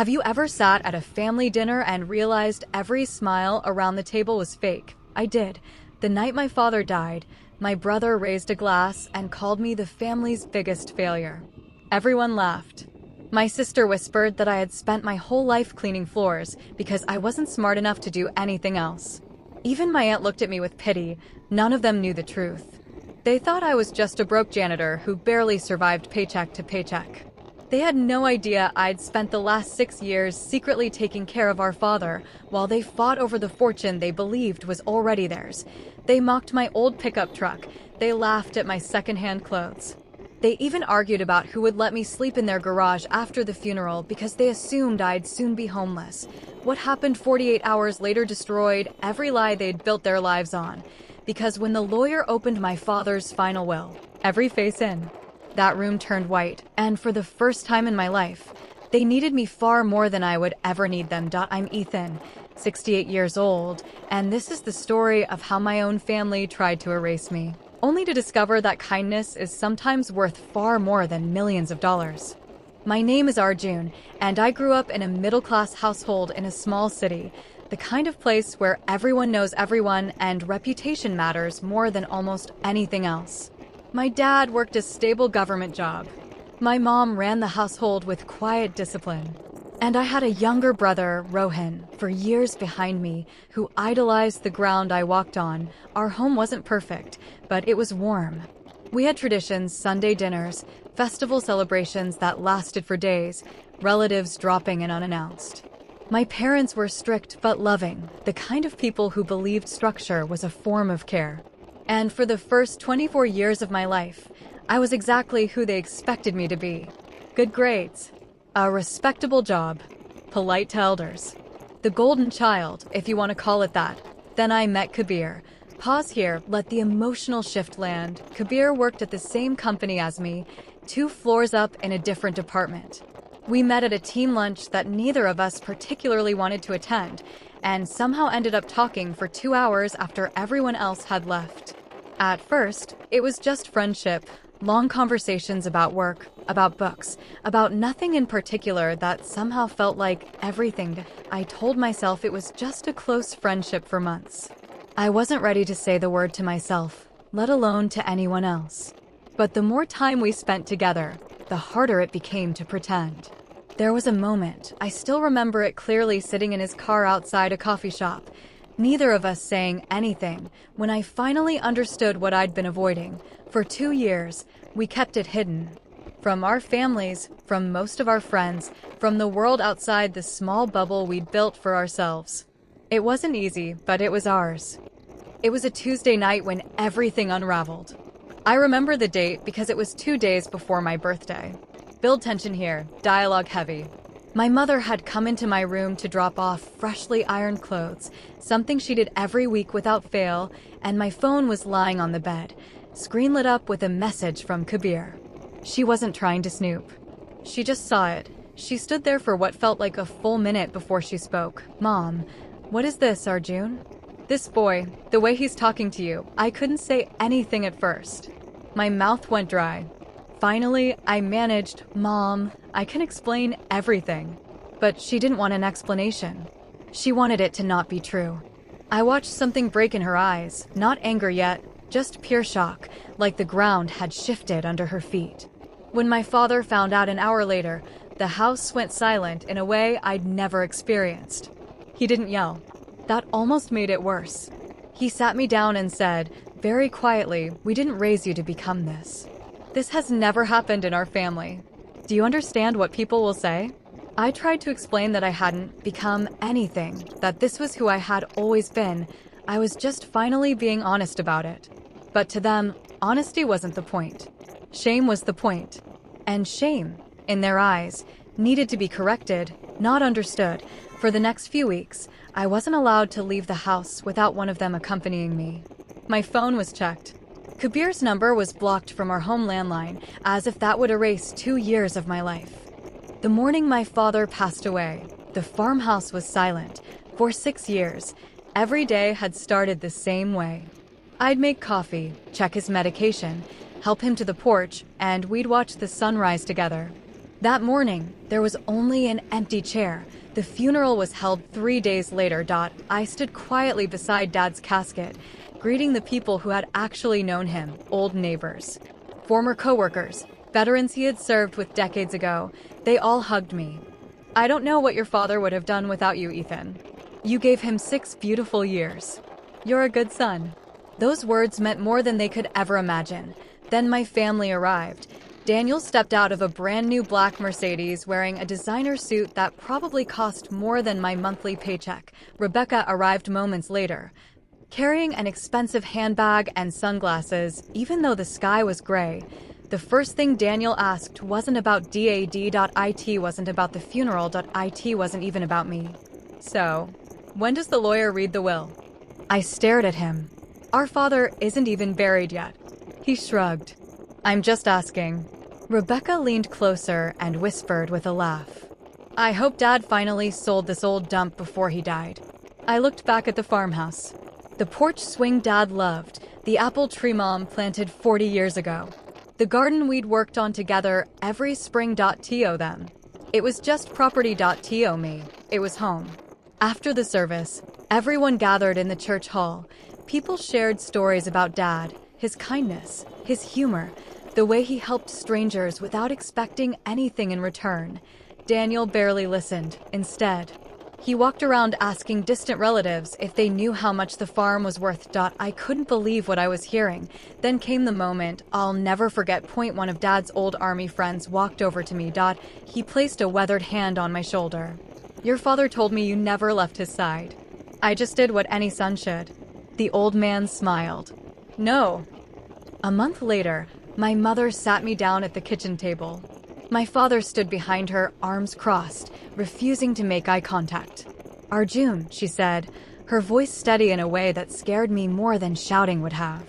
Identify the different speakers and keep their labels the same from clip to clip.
Speaker 1: Have you ever sat at a family dinner and realized every smile around the table was fake? I did. The night my father died, my brother raised a glass and called me the family's biggest failure. Everyone laughed. My sister whispered that I had spent my whole life cleaning floors because I wasn't smart enough to do anything else. Even my aunt looked at me with pity. None of them knew the truth. They thought I was just a broke janitor who barely survived paycheck to paycheck. They had no idea I'd spent the last 6 years secretly taking care of our father while they fought over the fortune they believed was already theirs. They mocked my old pickup truck. They laughed at my secondhand clothes. They even argued about who would let me sleep in their garage after the funeral because they assumed I'd soon be homeless. What happened 48 hours later destroyed every lie they'd built their lives on. Because when the lawyer opened my father's final will, every face in that room turned white, and for the first time in my life, they needed me far more than I would ever need them. I'm Ethan, 68 years old, and this is the story of how my own family tried to erase me, only to discover that kindness is sometimes worth far more than millions of dollars. My name is Arjun, and I grew up in a middle-class household in a small city, the kind of place where everyone knows everyone and reputation matters more than almost anything else. My dad worked a stable government job. My mom ran the household with quiet discipline. And I had a younger brother, Rohan, for years behind me, who idolized the ground I walked on. Our home wasn't perfect, but it was warm. We had traditions, Sunday dinners, festival celebrations that lasted for days, relatives dropping in unannounced. My parents were strict but loving, the kind of people who believed structure was a form of care. And for the first 24 years of my life, I was exactly who they expected me to be. Good grades, a respectable job, polite to elders. The golden child, if you want to call it that. Then I met Kabir. Pause here, let the emotional shift land. Kabir worked at the same company as me, 2 floors up in a different department. We met at a team lunch that neither of us particularly wanted to attend, and somehow ended up talking for 2 hours after everyone else had left. At first, it was just friendship, long conversations about work, about books, about nothing in particular that somehow felt like everything. I told myself it was just a close friendship for months. I wasn't ready to say the word to myself, let alone to anyone else. But the more time we spent together, the harder it became to pretend. There was a moment, I still remember it clearly, sitting in his car outside a coffee shop, neither of us saying anything, when I finally understood what I'd been avoiding. For 2 years, we kept it hidden. From our families, from most of our friends, from the world outside the small bubble we'd built for ourselves. It wasn't easy, but it was ours. It was a Tuesday night when everything unraveled. I remember the date because it was 2 days before my birthday. Build tension here, dialogue heavy. My mother had come into my room to drop off freshly ironed clothes, something she did every week without fail, and my phone was lying on the bed, screen lit up with a message from Kabir. She wasn't trying to snoop. She just saw it. She stood there for what felt like a full minute before she spoke. Mom, what is this, Arjun? This boy, the way he's talking to you. I couldn't say anything at first. My mouth went dry. Finally, I managed, Mom, I can explain everything. But she didn't want an explanation. She wanted it to not be true. I watched something break in her eyes, not anger yet, just pure shock, like the ground had shifted under her feet. When my father found out an hour later, the house went silent in a way I'd never experienced. He didn't yell. That almost made it worse. He sat me down and said, very quietly, we didn't raise you to become this. This has never happened in our family. Do you understand what people will say? I tried to explain that I hadn't become anything, that this was who I had always been. I was just finally being honest about it. But to them, honesty wasn't the point. Shame was the point. And shame, in their eyes, needed to be corrected, not understood. For the next few weeks, I wasn't allowed to leave the house without one of them accompanying me. My phone was checked. Kabir's number was blocked from our home landline, as if that would erase 2 years of my life. The morning my father passed away, the farmhouse was silent. For 6 years, every day had started the same way. I'd make coffee, check his medication, help him to the porch, and we'd watch the sunrise together. That morning, there was only an empty chair. The funeral was held 3 days later. I stood quietly beside Dad's casket, greeting the people who had actually known him, old neighbors, former coworkers, veterans he had served with decades ago. They all hugged me. I don't know what your father would have done without you, Ethan. You gave him 6 beautiful years. You're a good son. Those words meant more than they could ever imagine. Then my family arrived. Daniel stepped out of a brand new black Mercedes wearing a designer suit that probably cost more than my monthly paycheck. Rebecca arrived moments later, carrying an expensive handbag and sunglasses, even though the sky was gray. The first thing Daniel asked wasn't about DAD.IT, wasn't about the funeral.IT, wasn't even about me. So, when does the lawyer read the will? I stared at him. Our father isn't even buried yet. He shrugged. I'm just asking. Rebecca leaned closer and whispered with a laugh. I hope Dad finally sold this old dump before he died. I looked back at the farmhouse. The porch swing Dad loved, the apple tree Mom planted 40 years ago. The garden we'd worked on together every spring.to them. It was just property.to me. It was home. After the service, everyone gathered in the church hall. People shared stories about Dad, his kindness, his humor, the way he helped strangers without expecting anything in return. Daniel barely listened. Instead, he walked around asking distant relatives if they knew how much the farm was worth. I couldn't believe what I was hearing. Then came the moment I'll never forget. One of Dad's old army friends walked over to me. He placed a weathered hand on my shoulder. Your father told me you never left his side. I just did what any son should. The old man smiled. No. A month later, my mother sat me down at the kitchen table. My father stood behind her, arms crossed, refusing to make eye contact. Arjun, she said, her voice steady in a way that scared me more than shouting would have.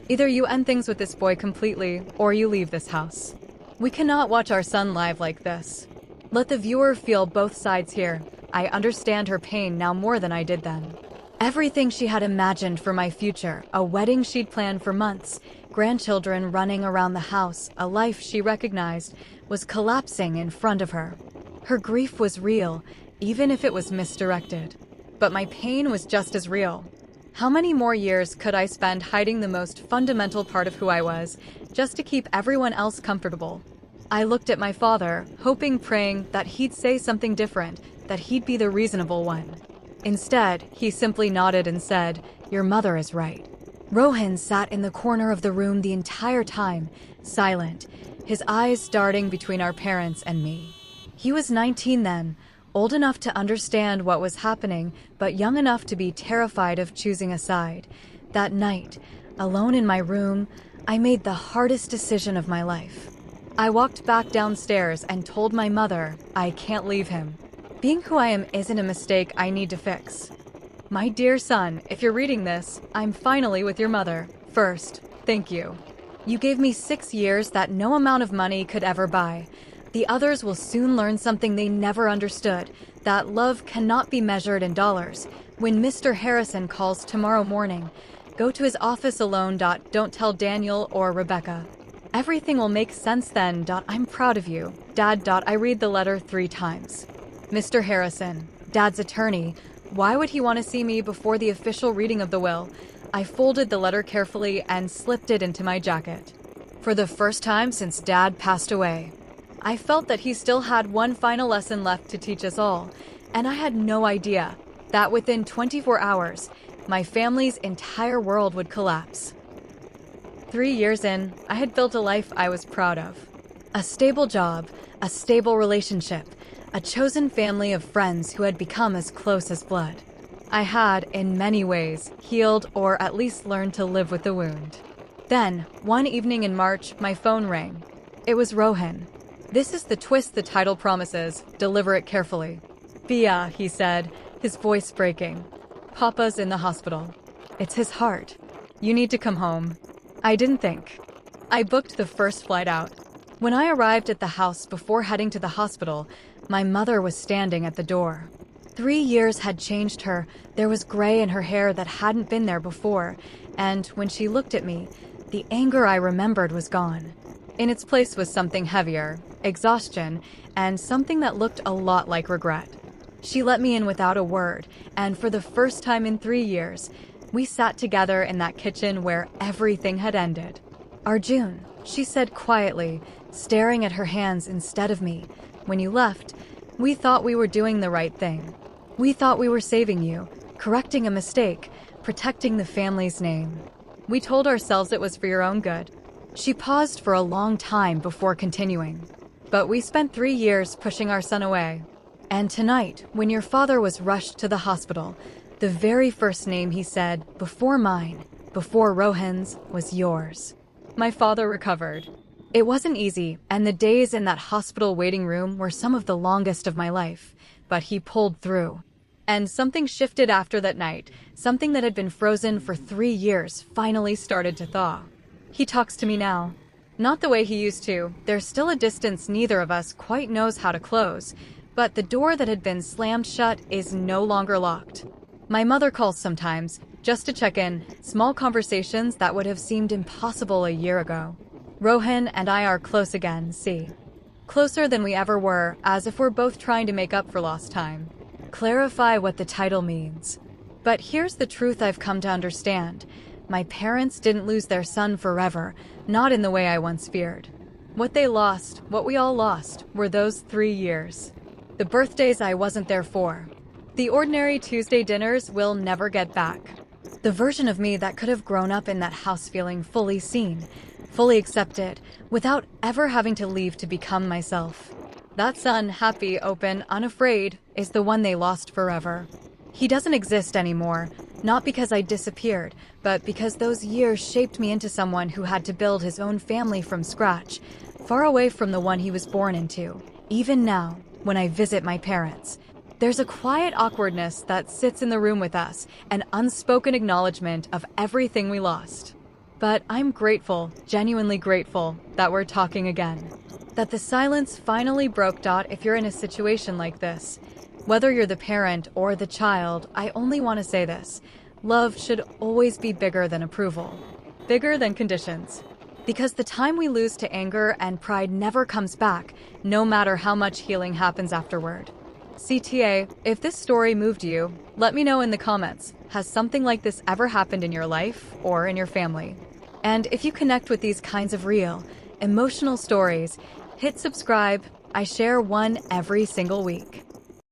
Speaker 1: Either you end things with this boy completely, or you leave this house. We cannot watch our son live like this. Let the viewer feel both sides here. I understand her pain now more than I did then. Everything she had imagined for my future, a wedding she'd planned for months, grandchildren running around the house, a life she recognized, was collapsing in front of her. Her grief was real, even if it was misdirected. But my pain was just as real. How many more years could I spend hiding the most fundamental part of who I was, just to keep everyone else comfortable? I looked at my father, hoping, praying that he'd say something different, that he'd be the reasonable one. Instead, he simply nodded and said, "Your mother is right." Rohan sat in the corner of the room the entire time, silent, his eyes darting between our parents and me. He was 19 then, old enough to understand what was happening, but young enough to be terrified of choosing a side. That night, alone in my room, I made the hardest decision of my life. I walked back downstairs and told my mother, I can't leave him. Being who I am isn't a mistake I need to fix. My dear son, if you're reading this, I'm finally with your mother. First, thank you. You gave me 6 years that no amount of money could ever buy. The others will soon learn something they never understood, that love cannot be measured in dollars. When Mr. Harrison calls tomorrow morning, go to his office alone. Don't tell Daniel or Rebecca. Everything will make sense then. I'm proud of you. Dad. I read the letter 3 times. Mr. Harrison, Dad's attorney. Why would he want to see me before the official reading of the will? I folded the letter carefully and slipped it into my jacket. For the first time since Dad passed away, I felt that he still had one final lesson left to teach us all, and I had no idea that within 24 hours, my family's entire world would collapse. 3 years in, I had built a life I was proud of. A stable job, a stable relationship, a chosen family of friends who had become as close as blood. I had, in many ways, healed or at least learned to live with the wound. Then, one evening in March, my phone rang. It was Rohan. This is the twist the title promises. Deliver it carefully. Bia, he said, his voice breaking. Papa's in the hospital. It's his heart. You need to come home. I didn't think. I booked the first flight out. When I arrived at the house before heading to the hospital, my mother was standing at the door. 3 years had changed her. There was gray in her hair that hadn't been there before, and when she looked at me, the anger I remembered was gone. In its place was something heavier, exhaustion, and something that looked a lot like regret. She let me in without a word, and for the first time in 3 years, we sat together in that kitchen where everything had ended. Arjun, she said quietly, staring at her hands instead of me, when you left, we thought we were doing the right thing. We thought we were saving you, correcting a mistake, protecting the family's name. We told ourselves it was for your own good. She paused for a long time before continuing. But we spent 3 years pushing our son away. And tonight, when your father was rushed to the hospital, the very first name he said, before mine, before Rohan's, was yours. My father recovered. It wasn't easy, and the days in that hospital waiting room were some of the longest of my life, but he pulled through. And something shifted after that night. Something that had been frozen for 3 years finally started to thaw. He talks to me now. Not the way he used to. There's still a distance neither of us quite knows how to close, but the door that had been slammed shut is no longer locked. My mother calls sometimes, just to check in, small conversations that would have seemed impossible a year ago. Rohan and I are close again, see. Closer than we ever were, as if we're both trying to make up for lost time. Clarify what the title means. But here's the truth I've come to understand. My parents didn't lose their son forever, not in the way I once feared. What they lost, what we all lost, were those 3 years. The birthdays I wasn't there for. The ordinary Tuesday dinners we'll never get back. The version of me that could have grown up in that house feeling fully seen, fully accepted, without ever having to leave to become myself. That son, happy, open, unafraid, is the one they lost forever. He doesn't exist anymore, not because I disappeared, but because those years shaped me into someone who had to build his own family from scratch, far away from the one he was born into. Even now, when I visit my parents, there's a quiet awkwardness that sits in the room with us, an unspoken acknowledgement of everything we lost. But I'm grateful, genuinely grateful, that we're talking again. That the silence finally broke. If you're in a situation like this, whether you're the parent or the child, I only want to say this. Love should always be bigger than approval. Bigger than conditions. Because the time we lose to anger and pride never comes back, no matter how much healing happens afterward. CTA, if this story moved you, let me know in the comments. Has something like this ever happened in your life or in your family? And if you connect with these kinds of real, emotional stories, hit subscribe. I share one every single week.